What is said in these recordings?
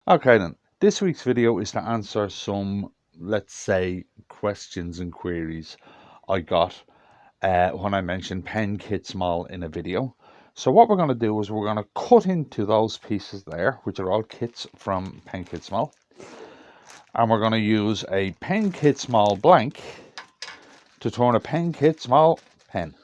Okay then, this week's video is to answer some, let's say, questions and queries I got when I mentioned Penkitsmall in a video. So what we're going to do is we're going to cut into those pieces there, which are all kits from Penkitsmall, and we're going to use a Penkitsmall blank to turn a Penkitsmall pen.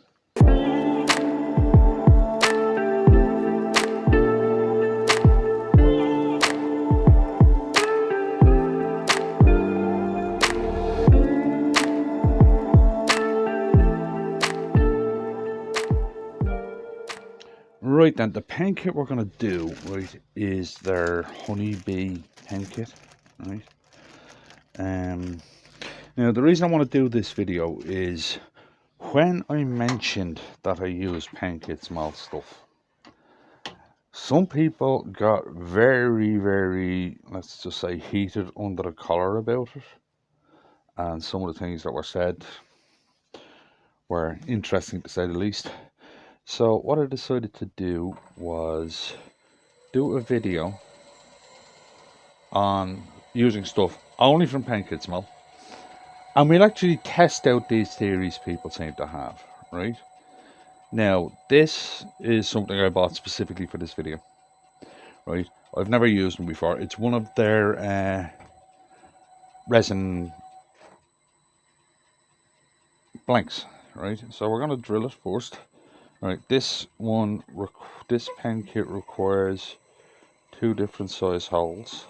Right then, the pen kit we're going to do, right, is their honeybee pen kit, right? Now the reason I want to do this video is when I mentioned that I use Penkitsmall stuff, some people got very, let's just say, heated under the collar about it, and some of the things that were said were interesting to say the least. So what I decided to do was do a video on using stuff only from Penkitsmall, and we'll actually test out these theories people seem to have, right? Now, this is something I bought specifically for this video, right? I've never used them before. It's one of their resin blanks, right? So we're going to drill it first. Right, this pen kit requires 2 different size holes.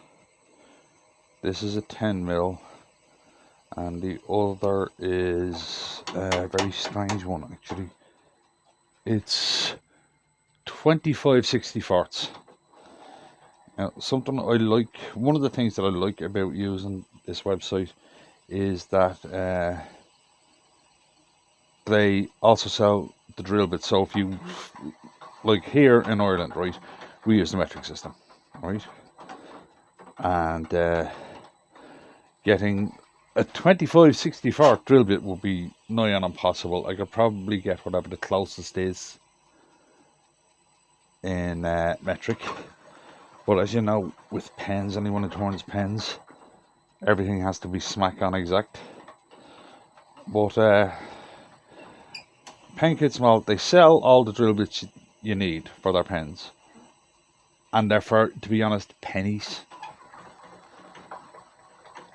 This is a 10mm, and the other is a very strange one actually. It's 25/64. Now, something I like, one of the things that I like about using this website is that they also sell the drill bit. So if you, like here in Ireland, right, we use the metric system, right, and getting a 25/64 drill bit would be nigh on impossible. I could probably get whatever the closest is in metric, but as you know, with pens, anyone who turns pens, everything has to be smack on exact. But Penkitsmall, they sell all the drill bits you need for their pens, and they're for, to be honest, pennies.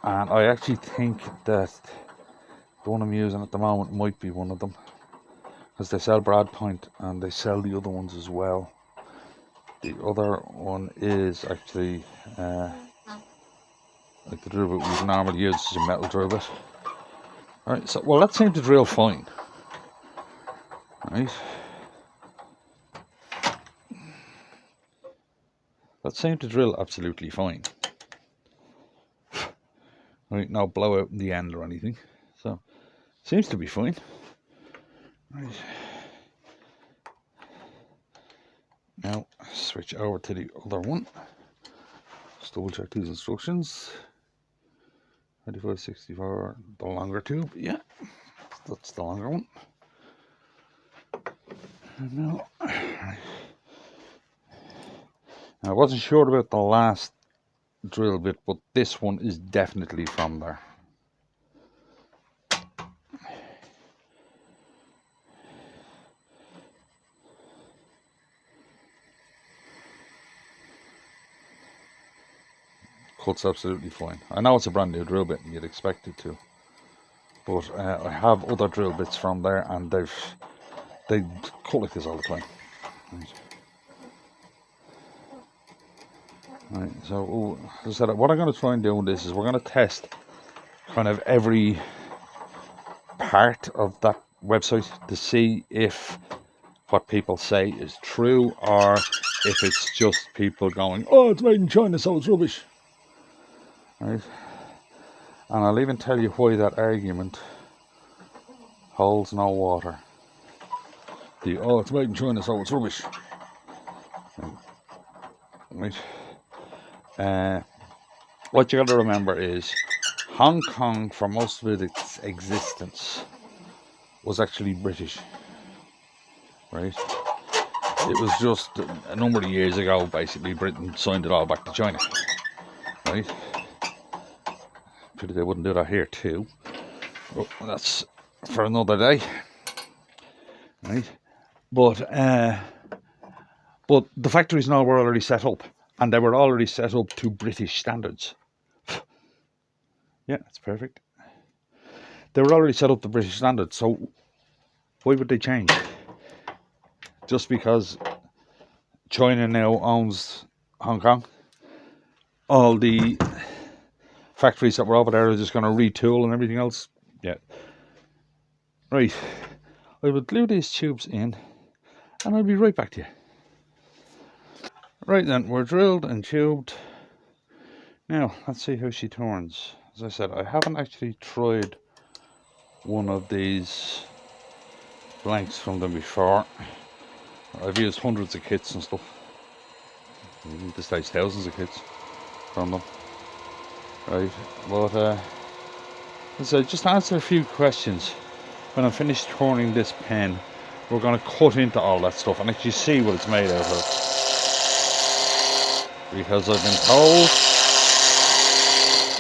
And I actually think that the one I'm using at the moment might be one of them, because they sell Brad Point and they sell the other ones as well. The other one is actually like the drill bit we normally use, is a metal drill bit. Alright, so well, that seemed to drill fine. Right, that seemed to drill absolutely fine. Right, no blowout in the end or anything, so seems to be fine. Right, now switch over to the other one. Just double check these instructions. 25/64, the longer tube. Yeah, that's the longer one. No. I wasn't sure about the last drill bit, but this one is definitely from there. Cuts absolutely fine. I know it's a brand new drill bit and you'd expect it to, but I have other drill bits from there and they cut like this all the time. Right, so as I said, what I'm going to try and do with this is we're going to test kind of every part of that website to see if what people say is true, or if it's just people going, oh, it's made in China, so it's rubbish. Right, and I'll even tell you why that argument holds no water. Oh, it's made in China, so it's rubbish. Right. What you got to remember is Hong Kong, for most of its existence, was actually British. Right. It was just a number of years ago, basically, Britain signed it all back to China. right? Pity they wouldn't do that here too. Oh, that's for another day, right? But the factories now were already set up, and they were already set up to British standards. Yeah, that's perfect. They were already set up to British standards, so why would they change? Just because China now owns Hong Kong? All the factories that were over there are just going to retool and everything else? Yeah. Right. I will glue these tubes in, and I'll be right back to you. Right then, we're drilled and tubed. Now, let's see how she turns. As I said, I haven't actually tried one of these blanks from them before. I've used hundreds of kits and stuff. This stage, thousands of kits from them. Right, but so just to answer a few questions. When I'm finished turning this pen, we're going to cut into all that stuff and actually see what it's made out of. Because I've been told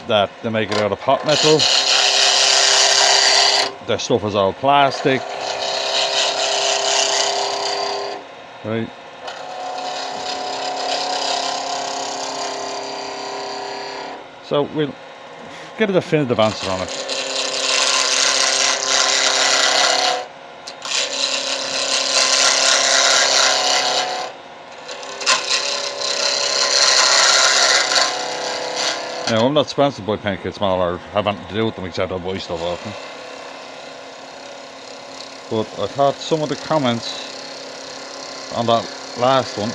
that they make it out of hot metal. Their stuff is all plastic. Right. So we'll get a definitive answer on it. Now, I'm not sponsored by Penkitsmall or have anything to do with them except I buy stuff off them. But I thought some of the comments on that last one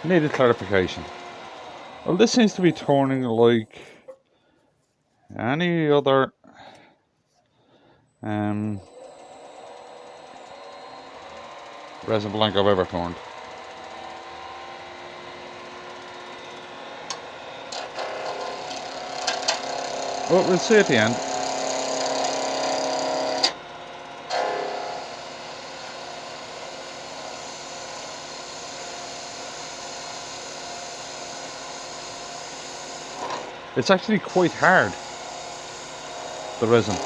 needed clarification. Well, this seems to be turning like any other resin blank I've ever turned. Well, we'll see at the end. It's actually quite hard, the resin.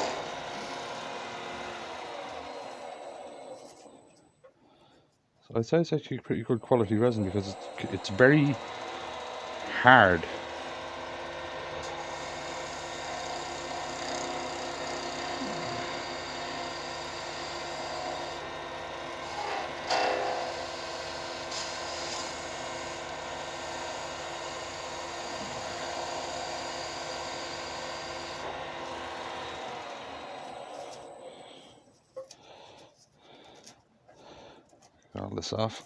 So I'd say it's actually pretty good quality resin because it's very hard. Got all this off.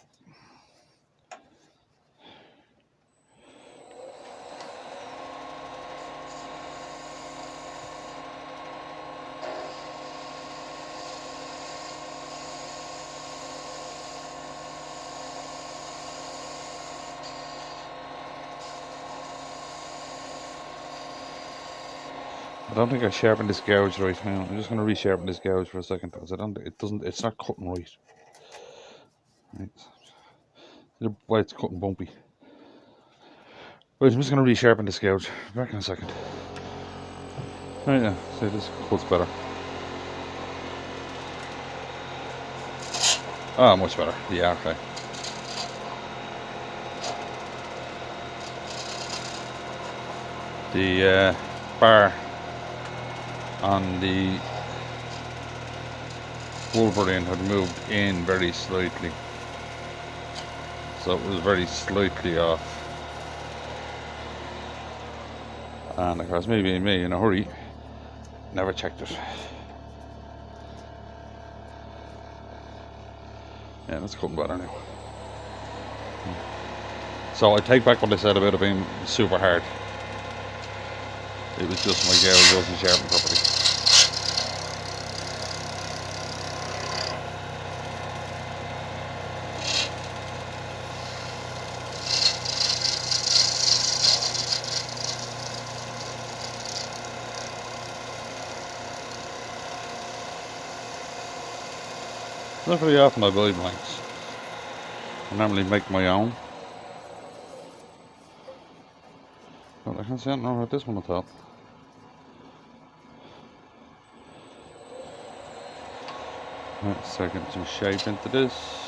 I don't think I sharpened this gouge right now. I'm just going to resharpen this gouge for a second because it's not cutting right. Why it's cutting bumpy. Right, I'm just going to resharpen this gouge. Back in a second. Right, yeah, so this cuts better. Oh, much better. Yeah, okay. The bar on the Wolverine had moved in very slightly, so it was very slightly off. And of course, me in a hurry, never checked it. Yeah, that's cutting better now. So I take back what I said about it being super hard. It was just my gouge wasn't sharpened properly. Not very often I buy blanks. I normally make my own. But I can't see anything wrong with this one at all. Let's start getting some shape into this.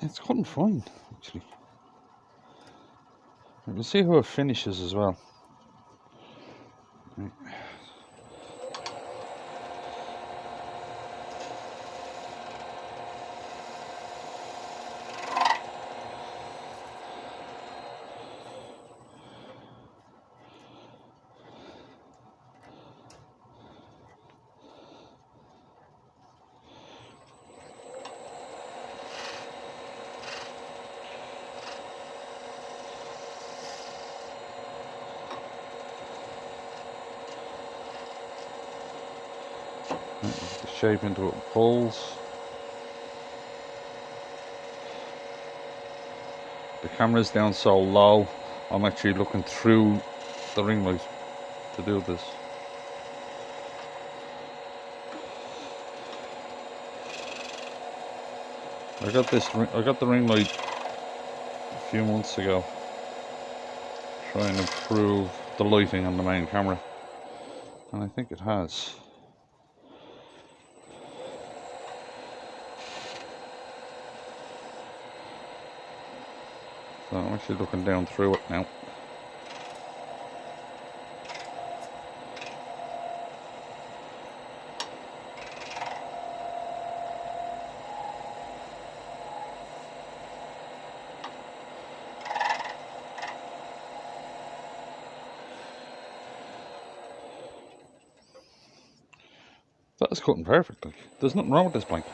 It's cutting fine, actually. We'll see how it finishes as well. Right. The shape into what it pulls. The camera's down so low, I'm actually looking through the ring light to do this. I got the ring light a few months ago, trying to improve the lighting on the main camera, and I think it has. So I'm actually looking down through it now. That is cutting perfectly. There's nothing wrong with this blank.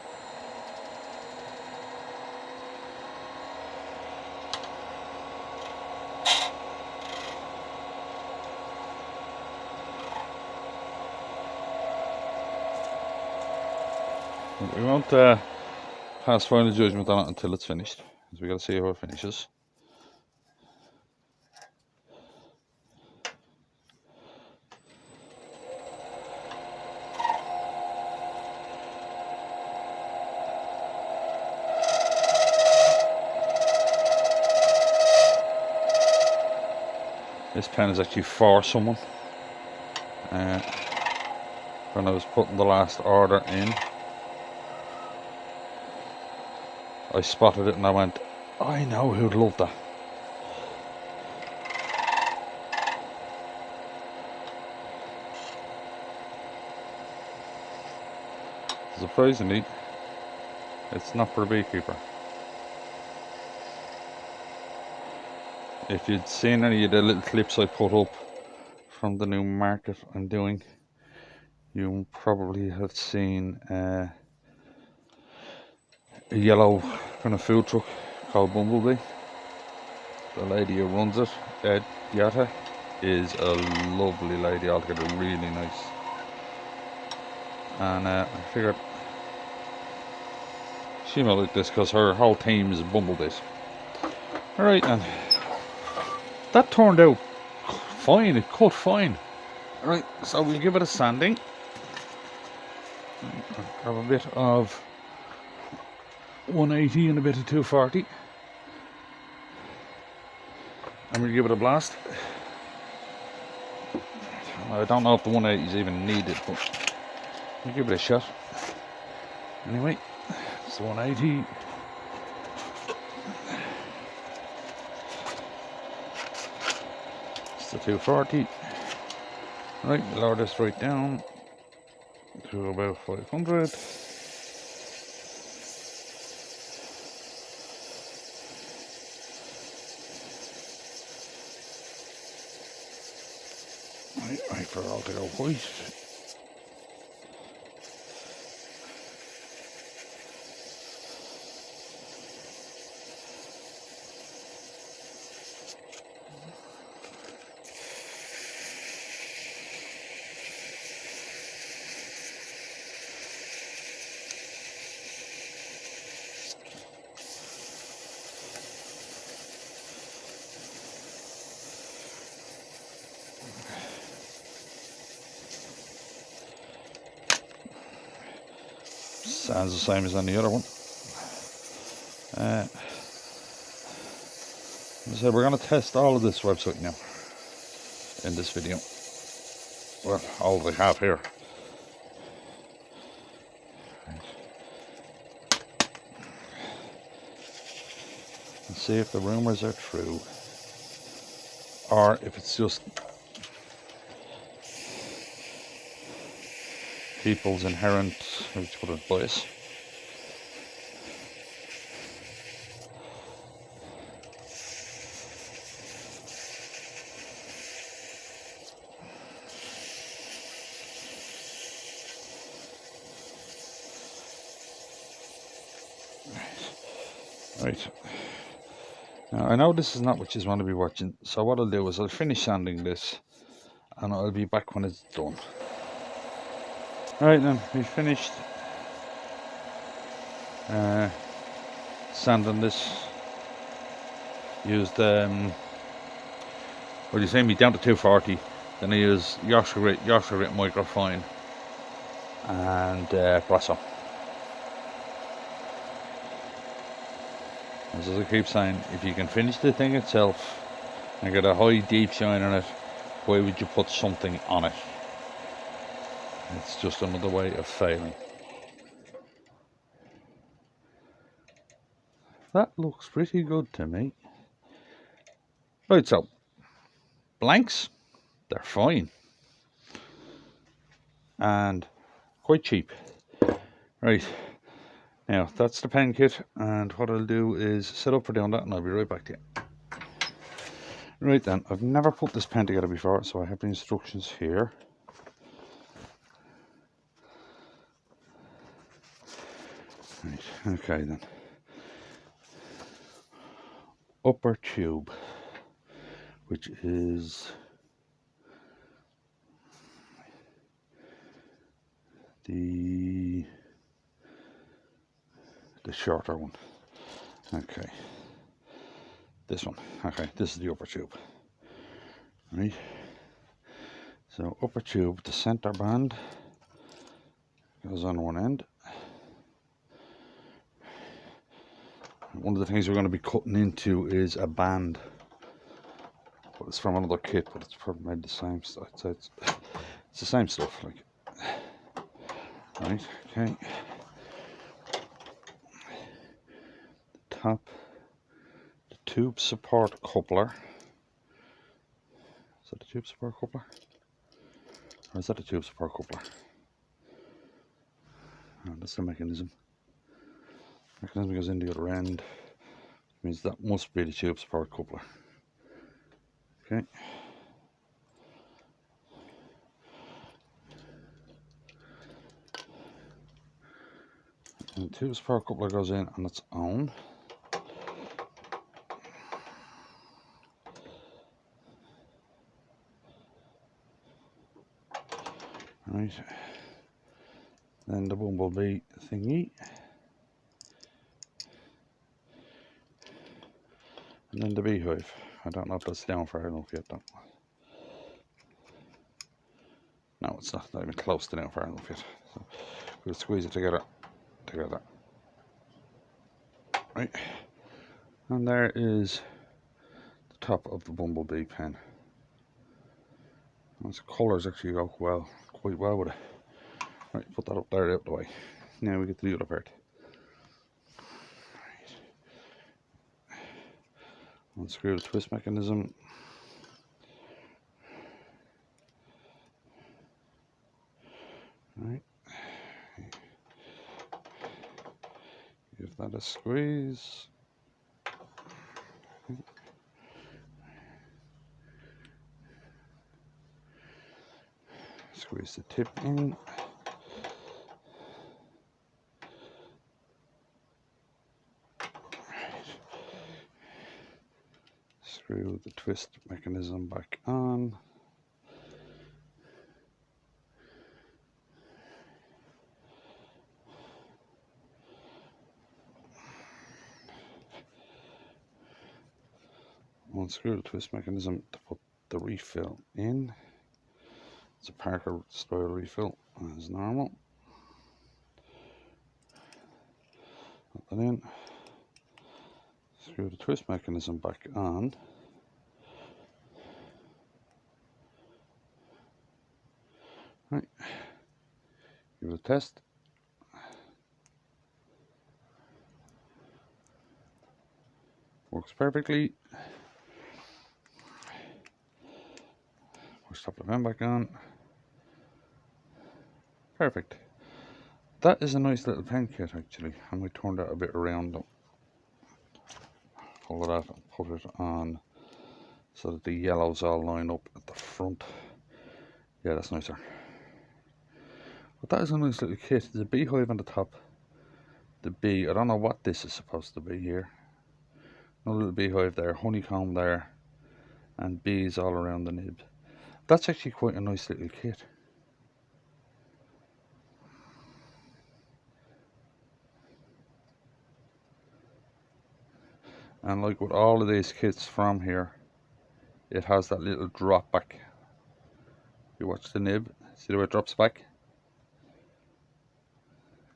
We won't pass final judgment on it until it's finished, because we got to see how it finishes. This pen is actually for someone. When I was putting the last order in, I spotted it and I went, I know who'd love that. Surprisingly, it's not for a beekeeper. If you'd seen any of the little clips I put up from the new market I'm doing, you probably have seen a yellow kind of food truck called Bumblebee. The lady who runs it, Yata, is a lovely lady altogether, really nice. And I figured she might like this because her whole team is Bumblebees. Alright, and that turned out fine, it cut fine. Alright, so we'll give it a sanding. Grab a bit of 180 and a bit of 240. And we'll give it a blast. I don't know if the 180 is even needed, but we'll give it a shot. Anyway, it's the 180. It's the 240. Right, lower this right down to about 500. Wait for it all to go white. Sounds the same as on the other one. As I said, we're going to test all of this website now in this video. Well, all they have here. And see if the rumors are true, or if it's just people's inherent, how would you put it, bias. Right. Now, I know this is not what you want to be watching, so what I'll do is I'll finish sanding this and I'll be back when it's done. Right then, we finished sanding this. Used, what do you say, me down to 240. Then I use Yorkshire Grit Microfine and Brasso. As I keep saying, if you can finish the thing itself and get a high deep shine on it, why would you put something on it? It's just another way of failing. That looks pretty good to me. Right, so blanks, they're fine and quite cheap. Right, now that's the pen kit, and what I'll do is set up for doing that and I'll be right back to you. Right then, I've never put this pen together before, so I have the instructions here. Right, okay then. Upper tube, which is the shorter one. Okay, this one. Okay, this is the upper tube. Right, so upper tube, the center band goes on one end. One of the things we're going to be cutting into is a band, but it's from another kit, but it's probably made the same stuff. So it's the same stuff, like. Right, okay. The top, the tube support coupler. Is that the tube support coupler? Or is that the tube support coupler? Oh, that's the mechanism. Mechanism goes in the other end. Means that must be the tube support coupler. Okay. And the tube support coupler goes in on its own. Right. Then the bumblebee thingy. And then the beehive. I don't know if that's down far enough yet though. No, it's not even close to down far enough yet. So we'll squeeze it together. Right. And there is the top of the bumblebee pen. Those colours actually go quite well with it. Right, put that up there out of the way. Now we get to the other part. Right. Unscrew the twist mechanism. Right. Give that a squeeze. Squeeze the tip in. Screw the twist mechanism back on. Unscrew the twist mechanism to put the refill in. It's a Parker style refill as normal. Put that in. Screw the twist mechanism back on. Right. Give it a test. Works perfectly. Push top of the pen back on. Perfect. That is a nice little pen kit actually. I might turn that a bit around. Pull it out and put it on so that the yellows all line up at the front. Yeah, that's nicer. But that is a nice little kit. There's a beehive on the top. The bee, I don't know what this is supposed to be here. Another little beehive there, honeycomb there, and bees all around the nib. That's actually quite a nice little kit. And like with all of these kits from here, it has that little drop back. You watch the nib, see the way it drops back?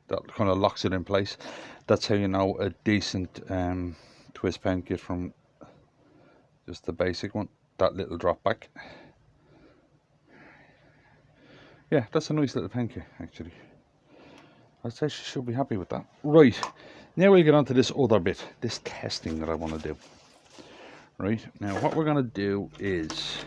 That kind of locks it in place. That's how you know a decent twist pen kit from just the basic one. That little drop back. Yeah, that's a nice little pen kit actually. I'd say she should be happy with that. Right, now we'll get on to this other bit, this testing that I want to do. Right, now what we're going to do is,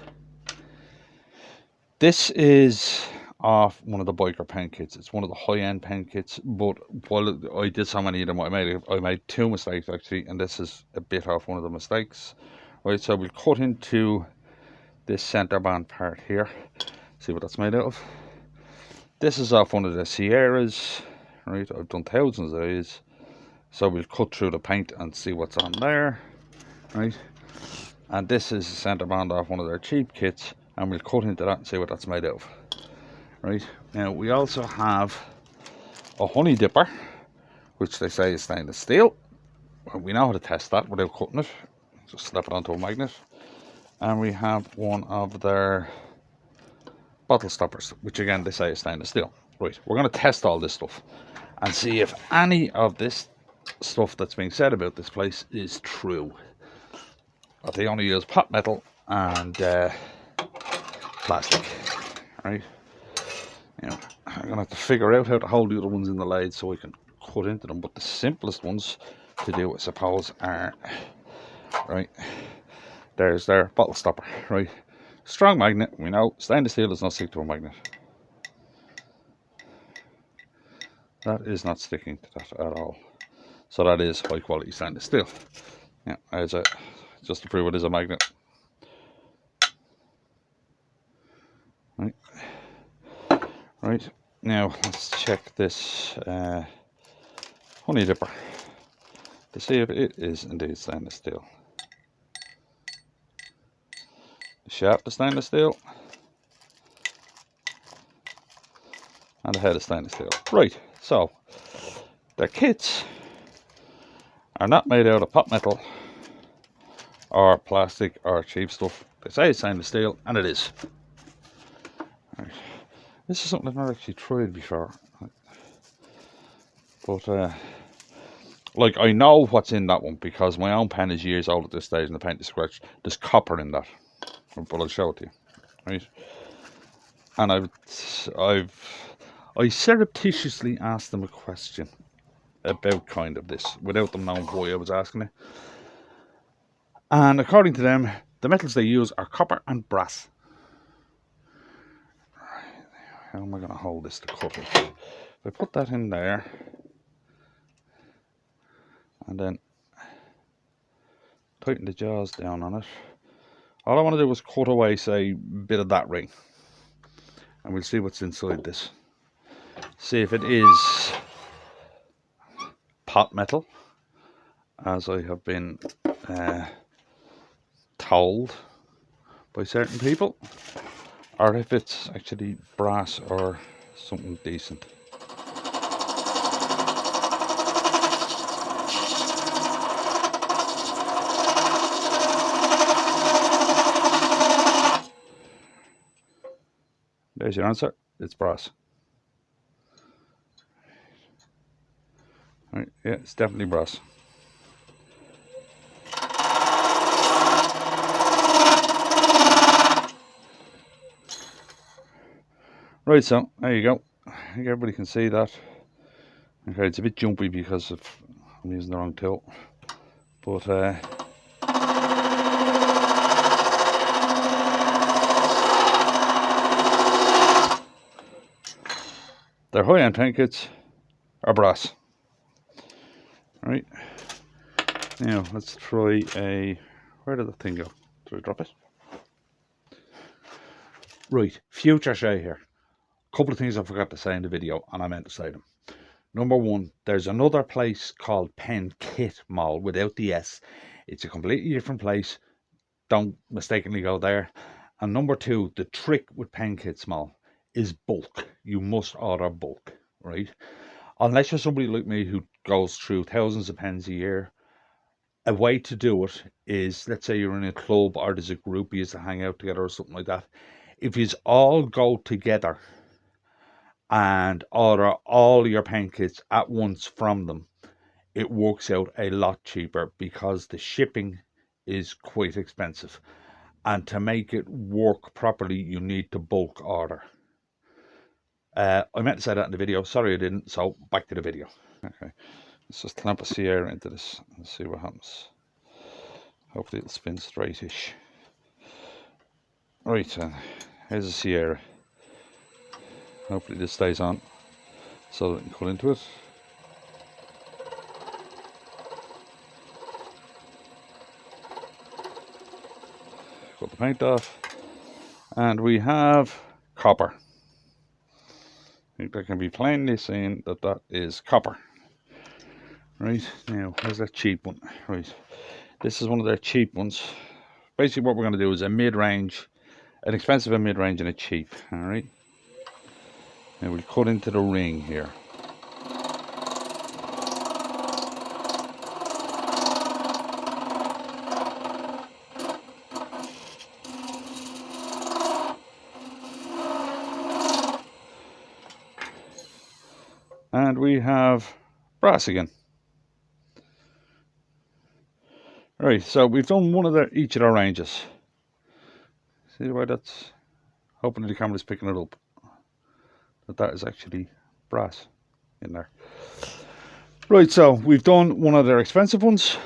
this is off one of the biker pen kits. It's one of the high-end pen kits, but while I did so many of them, I made two mistakes actually, and this is a bit off one of the mistakes. Right, so we'll cut into this center band part here, see what that's made out of. This is off one of the Sierras. Right, I've done thousands of these, so we'll cut through the paint and see what's on there. Right, and this is a center band off one of their cheap kits, and we'll cut into that and see what that's made out of. Right, now we also have a honey dipper, which they say is stainless steel. Well, we know how to test that without cutting it, just slap it onto a magnet. And we have one of their bottle stoppers, which again they say is stainless steel. Right, we're going to test all this stuff and see if any of this stuff that's being said about this place is true. But they only use pot metal and plastic. Right, now I'm going to have to figure out how to hold the other ones in the lathe so we can cut into them. But the simplest ones to do, I suppose, are, right, there's their bottle stopper. Right, strong magnet, we know stainless steel does not stick to a magnet. That is not sticking to that at all. So that is high quality stainless steel. Yeah, there's a, just to prove it is a magnet. Right. Right, now let's check this honey dipper to see if it is indeed stainless steel. The shaft is stainless steel. And the head is stainless steel. Right, so their kits are not made out of pot metal or plastic or cheap stuff. They say it's stainless steel, and it is. Right. This is something I've never actually tried before. But like, I know what's in that one because my own pen is years old at this stage and the paint is scratched. There's copper in that, but I'll show it to you. Right, and I surreptitiously asked them a question about kind of this without them knowing why I was asking it. And according to them, the metals they use are copper and brass. Right, how am I going to hold this to cut it? If I put that in there and then tighten the jaws down on it, all I want to do is cut away, say, a bit of that ring. and we'll see what's inside this. See if it is pot metal, as I have been told by certain people, or if it's actually brass or something decent. There's your answer. It's brass. Right, yeah, it's definitely brass. Right, so there you go. I think everybody can see that. Okay, it's a bit jumpy because I'm using the wrong tool, but they're high-end Penkits are brass. Right, now let's try a, where did the thing go? Did I drop it? Right, future Shay here. A couple of things I forgot to say in the video, and I meant to say them. Number one, there's another place called Penkitsmall without the S. It's a completely different place. Don't mistakenly go there. And number two, the trick with Penkitsmall is bulk. You must order bulk, right? Unless you're somebody like me who goes through thousands of pens a year. A way to do it is, let's say you're in a club or there's a group you used to hang out together or something like that. If you all go together and order all your Penkits at once from them, it works out a lot cheaper because the shipping is quite expensive. And to make it work properly, you need to bulk order. I meant to say that in the video. Sorry I didn't. So back to the video. Okay, let's just clamp a Sierra into this and see what happens. Hopefully it'll spin straightish. Right, here's a Sierra. Hopefully this stays on so that I can cut into it. Cut the paint off. And we have copper. I think that can be plainly seen that that is copper. Right, now here's that cheap one. Right, this is one of their cheap ones. Basically what we're going to do is a mid-range, an expensive, a mid-range, and a cheap. Alright, now we'll cut into the ring here. And we have brass again. Right, so we've done one of each of their ranges. See why that's, hopefully the camera's picking it up, that is actually brass in there. Right, so we've done one of their expensive ones,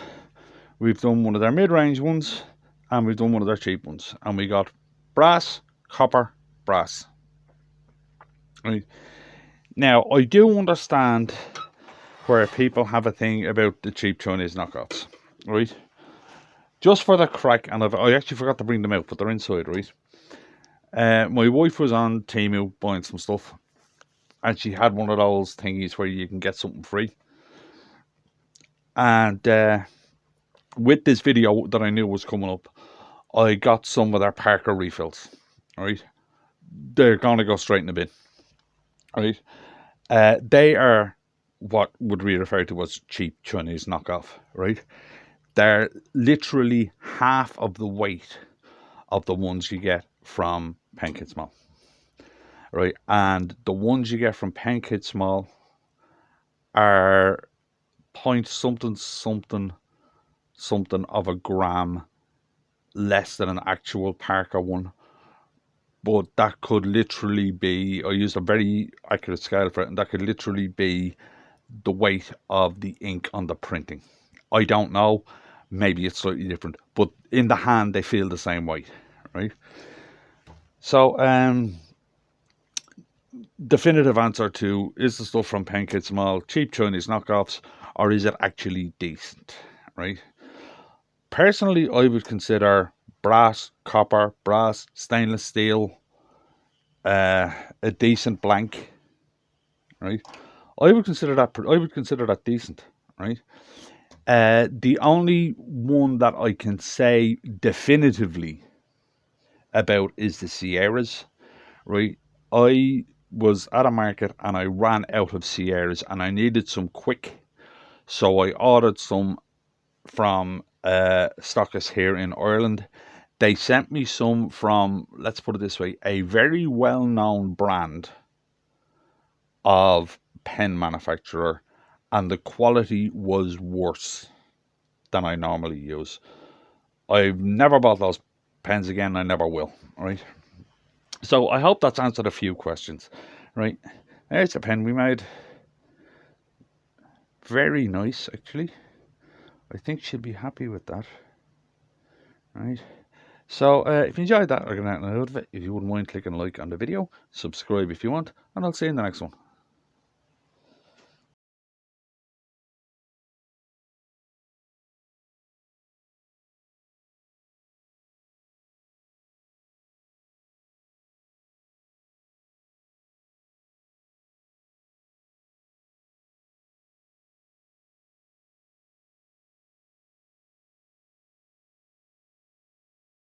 we've done one of their mid-range ones, and we've done one of their cheap ones. And we got brass, copper, brass. Right. Now, I do understand where people have a thing about the cheap Chinese knockoffs, right? Just for the crack, and I actually forgot to bring them out, but they're inside, right? My wife was on Temu buying some stuff, and she had one of those thingies where you can get something free. And with this video that I knew was coming up, I got some of their Parker refills, right? They're going to go straight in the bin, right? They are what would be referred to as cheap Chinese knockoff, right? They're literally half of the weight of the ones you get from Penkitsmall, right? And the ones you get from Penkitsmall are point something of a gram less than an actual Parker one. But that could literally be, I used a very accurate scale for it, and that could literally be the weight of the ink on the printing. I don't know, maybe it's slightly different, but in the hand they feel the same weight, right? So, definitive answer to, is the stuff from Penkitsmall cheap Chinese knockoffs, or is it actually decent, right? Personally, I would consider brass, copper, brass, stainless steel a decent blank, right? I would consider that decent, right? The only one that I can say definitively about is the Sierras, right? I was at a market and I ran out of Sierras and I needed some quick, so I ordered some from stockists here in Ireland. They sent me some from, let's put it this way, a very well-known brand of pen manufacturer, and the quality was worse than I normally use. I've never bought those pens again. I never will. Right. So I hope that's answered a few questions. Right. There's a pen we made. Very nice, actually. I think she'll be happy with that. Right. So if you enjoyed that or got out of it, if you wouldn't mind clicking like on the video, subscribe if you want, and I'll see you in the next one.